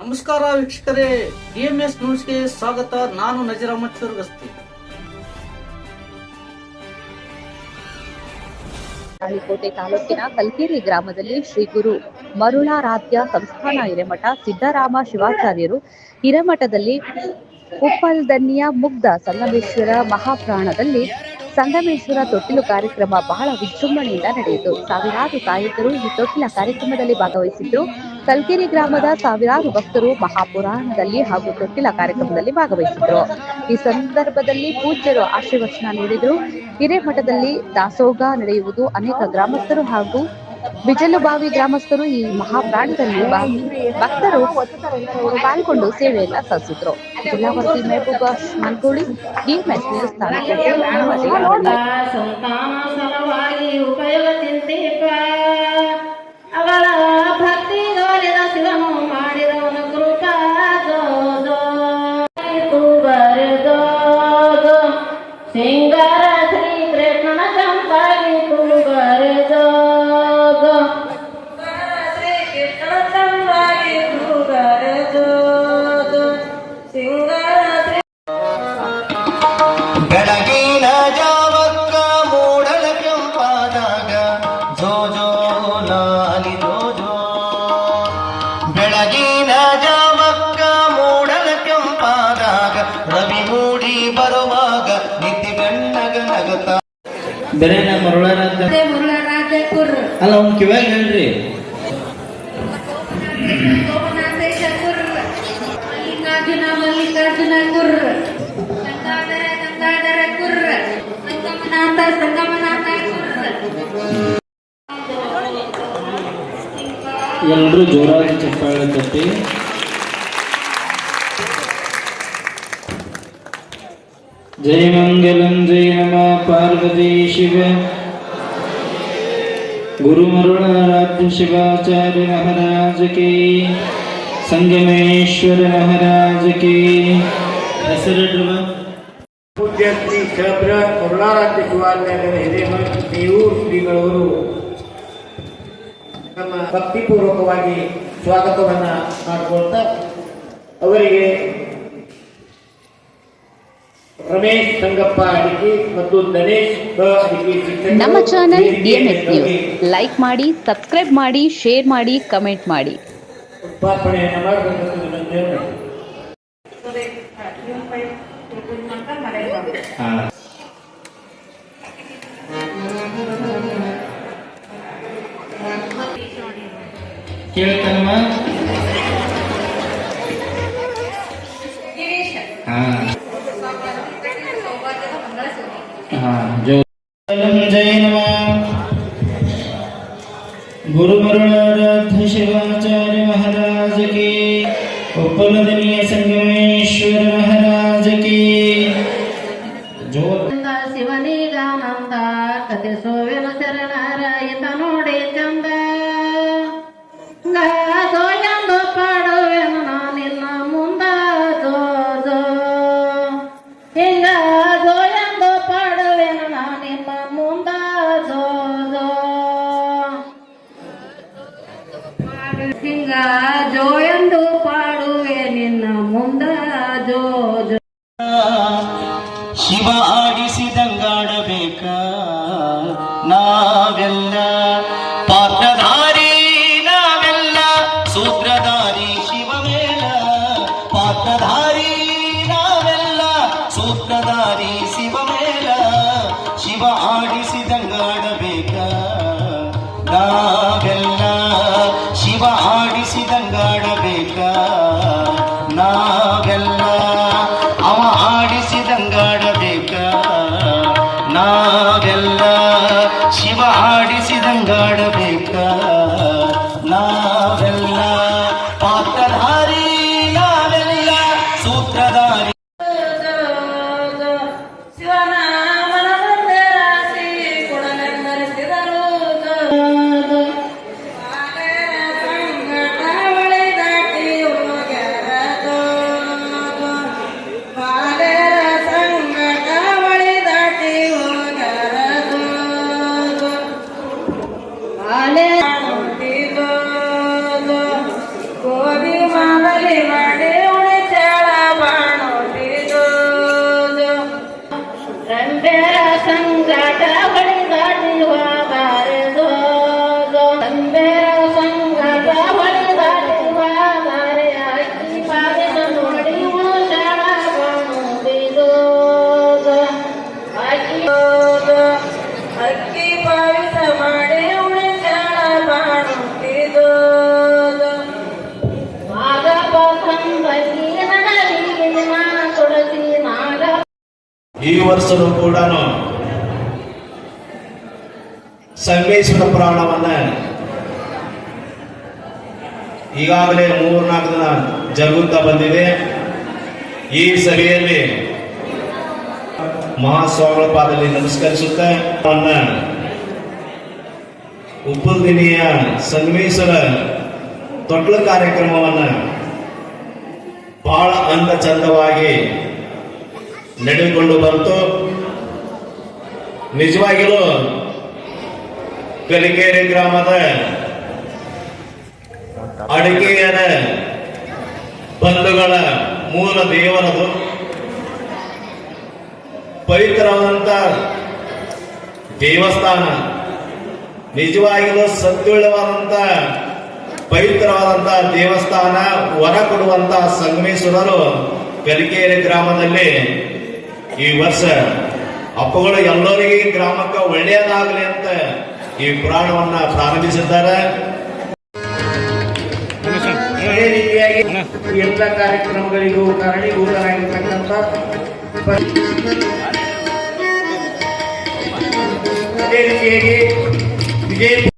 ನಮಸ್ಕಾರ ವೀಕ್ಷಕರೇ, ಡಿಎಂಎಸ್ ನ್ಯೂಸ್ಗೆ ಸ್ವಾಗತ. ನಾನು ನಜೀರ್ ಅಹಮದ್ ಗಸ್ತಿ. ತಾಳಿಕೋಟೆ ತಾಲೂಕಿನ ಕಲ್ಕೇರಿ ಗ್ರಾಮದಲ್ಲಿ ಶ್ರೀ ಗುರು ಮರುಳಾರಾಧ್ಯ ಸಂಸ್ಥಾನ ಹಿರೇಮಠ ಸಿದ್ದರಾಮ ಶಿವಾಚಾರ್ಯರು ಹಿರೇಮಠದಲ್ಲಿ ಉಪ್ಪಲ್ದನ್ಯ ಮುಗ್ಧ ಸಂಗಮೇಶ್ವರ ಮಹಾಪ್ರಾಣದಲ್ಲಿ ಸಂಗಮೇಶ್ವರ ತೊಟ್ಟಿಲು ಕಾರ್ಯಕ್ರಮ ಬಹಳ ವಿಜೃಂಭಣೆಯಿಂದ ನಡೆಯಿತು. ಸಾವಿರಾರು ತಾಯಂದಿರು ಈ ತೊಟ್ಟಿಲ ಕಾರ್ಯಕ್ರಮದಲ್ಲಿ ಭಾಗವಹಿಸಿದ್ರು. ಕಲ್ಕೇರಿ ಗ್ರಾಮದ ಸಾವಿರಾರು ಭಕ್ತರು ಮಹಾಪುರಾಣದಲ್ಲಿ ಹಾಗೂ ತೊಟ್ಟಿಲ ಕಾರ್ಯಕ್ರಮದಲ್ಲಿ ಭಾಗವಹಿಸಿದ್ರು. ಈ ಸಂದರ್ಭದಲ್ಲಿ ಪೂಜ್ಯರು ಆಶೀರ್ವಚನ ನೀಡಿದರು. ಹಿರೇಮಠದಲ್ಲಿ ದಾಸೋಗ ನಡೆಯುವುದು ಅನೇಕ ಗ್ರಾಮಸ್ಥರು ಹಾಗೂ ಬಿಜಲುಬಾವಿ ಗ್ರಾಮಸ್ಥರು ಈ ಮಹಾಪ್ರಾಣದಲ್ಲಿ ಭಕ್ತರು ಪಾಲ್ಗೊಂಡು ಸೇವೆಯನ್ನ ಸಲ್ಲಿಸಿದ್ರು. ಜಿಲ್ಲಾ ವರದಿ ಮೆಹಬೂಬಾ ಮನ್ಗೋಳಿ, ಡಿಎಂಎಸ್ ನ್ಯೂಸ್ ಅವಳ ಭಕ್ತಿ ದೋರಿದ ಶಿವನು ಮಾಡಿದವನು ಕೃಪಾ ಬರೆದೋ ಸಿಂಗಾರ ಶ್ರೀ ಕೃಷ್ಣನ ಚಂಪಾಗಿ ಬರೆದೋ ಶ್ರೀ ಕೃಷ್ಣನ ಚಂಪಾಗಿ ಬರೆದೋ ಸಿಂಗಾರ ಬೆಳಗಿನ ಜಾವಕ್ಕ ಮೂಡಲ ಕೆಂಪಾದಾಗ ಜೋ ಜೋ ಲಾಲಿ ಜೋ ಜೋ. ಬೆಳಗಿನ ಜಾವಕ್ಕ ಮೂಡಲ ಕೆಂಪಾದಾಗ ರವಿ ಮೂಡಿ ಬರುವಾಗ ನಿತ್ಯ ಗಣ್ಣಗ ನಗತ ಬೆರೆನ ಮರುಳಾರಾಧ್ಯ ಅಲ್ಲ ಅವ್ನ ಕಿವ್ಯಾಗ ಹೇಳ್ರಿ. ಮಲ್ಲಿಕಾರ್ಜುನ ಕುರ್ರ ಗಂಗಾಧರ ಕುರ್ರ ಸಂಗಮನಾಥ ಕುರ್ರ. ಎಲ್ಲರೂ ಜೋರಾಗಿ ಚಪ್ಪಾಳೆ ತಟ್ಟಿ. ಜಯ ಮಂಗಲಂ ಜಯ ನಮ ಪಾರ್ವತಿ ಶಿವ. ಗುರು ಮರುಳಾರಾಧ್ಯ ಶಿವಾಚಾರ್ಯ ಮಹಾರಾಜ ಕಿ, ಸಂಗಮೇಶ್ವರ ಮಹಾರಾಜ ಕಿ. ಹೆಸರಿಡುವ ಪೂಜ್ಯ ಶ್ರೀ ಶಬ್ರ ಮರುಳಾರಾಧ್ಯ ಶಿವಾಚಾರ್ಯರ ಹಿರೇಮಠ ದೇವೂರು ಶ್ರೀಗಳವರು ನಮ್ಮ ಭಕ್ತಿಪೂರ್ವಕವಾಗಿ ಸ್ವಾಗತವನ್ನ ಮಾಡಿಕೊಳ್ತಾ ಅವರಿಗೆ ರಮೇಶ್ ಸಂಗಪ್ಪ ಅಡಿಕೆ ಮತ್ತು ಗಣೇಶ್ ಅಡಿಕೆ ನಮ್ಮ ಚಾನೆಲ್ ಡಿಎಂಎಸ್ ನ್ಯೂಸ್ ಲೈಕ್ ಮಾಡಿ, ಸಬ್ಸ್ಕ್ರೈಬ್ ಮಾಡಿ, ಶೇರ್ ಮಾಡಿ, ಕಮೆಂಟ್ ಮಾಡಿ. ಉದ್ಘಾಟನೆಯನ್ನು ಮಾಡಬೇಕೆಂದು ವಿನಂತಿಯನ್ನು ಕೇಳ್ತಾನಮ್ಮ. ಜಯ ನಮ ಗುರು ಮರುಳಾರಾಧ್ಯ ಶಿವಾಚಾರ್ಯ ಮಹಾರಾಜ ಕಿ, ಉಪ್ಪಲದನಿಯ ಸಂಗಮೇಶ್ವರ ಮಹಾರಾಜ ಕಿ. ಶಿವನಿಗಾನಂದ ಕತೆ ಸೋವೆನ ಶರಣರ ಇತ ನೋಡಿ ಚಂದ ಗಾದೋ ಎಂದು ಪಾಡುವೆನು ನಾನಿನ್ನ ಮುಂದ ಜೋ ಜೋ ಹಿಂಗ ಜೋ ಎಂದು ಪಾಡುವೆನು ನಾನಿನ್ನ ಮುಂದ ಜೋ ಜೋ ಹಿಂಗ ಜೋ ಎಂದು ಪಾಡುವೆ ನಿನ್ನ ಮುಂದ ಜೋ ಜೋ. ಶಿವ ಆಡಿಸಿದಂಗಾಡಬೇಕ ನಾವೆಲ್ಲ, ಪಾತ್ರಧಾರಿ ನಾವೆಲ್ಲ ಸೂತ್ರಧಾರಿ ಶಿವ ಮೇಲ. ಪಾತ್ರಧಾರಿ ನಾವೆಲ್ಲ ಸೂತ್ರಧಾರಿ ಶಿವ ಮೇಲ. ಶಿವ ಆಡಿಸಿದಂಗಾಡಬೇಕ ನಾವೆಲ್ಲ, ಶಿವ ಆಡಿಸಿದಂಗಾಡಬೇಕ ನಾವೆಲ್ಲ. ಅವ ಆಡಿಸಿದಂಗಾಡಬೇಕ ನಾವೆಲ್ಲ, ಶಿವ ಆಡಿಸಿದಂಗಾಡಬೇಕ ನಾವೆಲ್ಲ. ಪಾತ್ರಧಾರಿ ನಾವೆಲ್ಲ ಸೂತ್ರಧಾರಿ ಶಿವನಾಮನ ರಾಶಿ ಕೊಡಲೆಂದರಿಸಿದರು ಸಂಗಟ ಬಳಿ ದಾಟಿ ಈ ವರ್ಷನೂ ಕೂಡ ಸಂಗಮೇಶ್ವರ ಪುರಾಣವನ್ನ ಈಗಾಗಲೇ 3-4 ದಿನ ಜರುಗುತ್ತಾ ಬಂದಿದೆ. ಈ ಸಭೆಯಲ್ಲಿ ಮಹಾಸ್ವಾಮಿಗಳ ಪಾದದಲ್ಲಿ ನಮಸ್ಕರಿಸುತ್ತಾ ಉಪ್ಪುದಿನಿಯ ಸಂಗಮೇಶ್ವರ ತೊಟ್ಲ ಕಾರ್ಯಕ್ರಮವನ್ನ ಬಹಳ ಅಂದ ಚಂದವಾಗಿ ನಡೆದುಕೊಂಡು ಬಂತು. ನಿಜವಾಗಿಯೂ ಕಲಿಕೇರಿ ಗ್ರಾಮದ ಅಡಿಕೆಯರ ಬಂಧುಗಳ ಮೂಲ ದೇವರದು. ಪವಿತ್ರವಾದಂತ ದೇವಸ್ಥಾನ, ನಿಜವಾಗಿಯೂ ಸತ್ಯುಳ್ಳವಾದಂತ ಪವಿತ್ರವಾದಂತ ದೇವಸ್ಥಾನ, ವರ ಕೊಡುವಂತ ಸಂಗಮೇಶ್ವರರು ಕಲಿಕೇರಿ ಗ್ರಾಮದಲ್ಲಿ ಈ ವರ್ಷ ಅಪ್ಪಗಳು ಎಲ್ಲರಿಗೆ ಗ್ರಾಮಕ್ಕೆ ಒಳ್ಳೆಯದಾಗಲಿ ಅಂತ ಈ ಪುರಾಣವನ್ನ ಪ್ರಾರಂಭಿಸಿದ್ದಾರೆ. ಅದೇ ರೀತಿಯಾಗಿ ಈ ಎಲ್ಲ ಕಾರ್ಯಕ್ರಮಗಳಿಗೂ ಕಾರಣೀಭೂತರಾಗಿರ್ತಕ್ಕಂಥ ಅದೇ ರೀತಿಯಾಗಿ ವಿಜಯಪುರ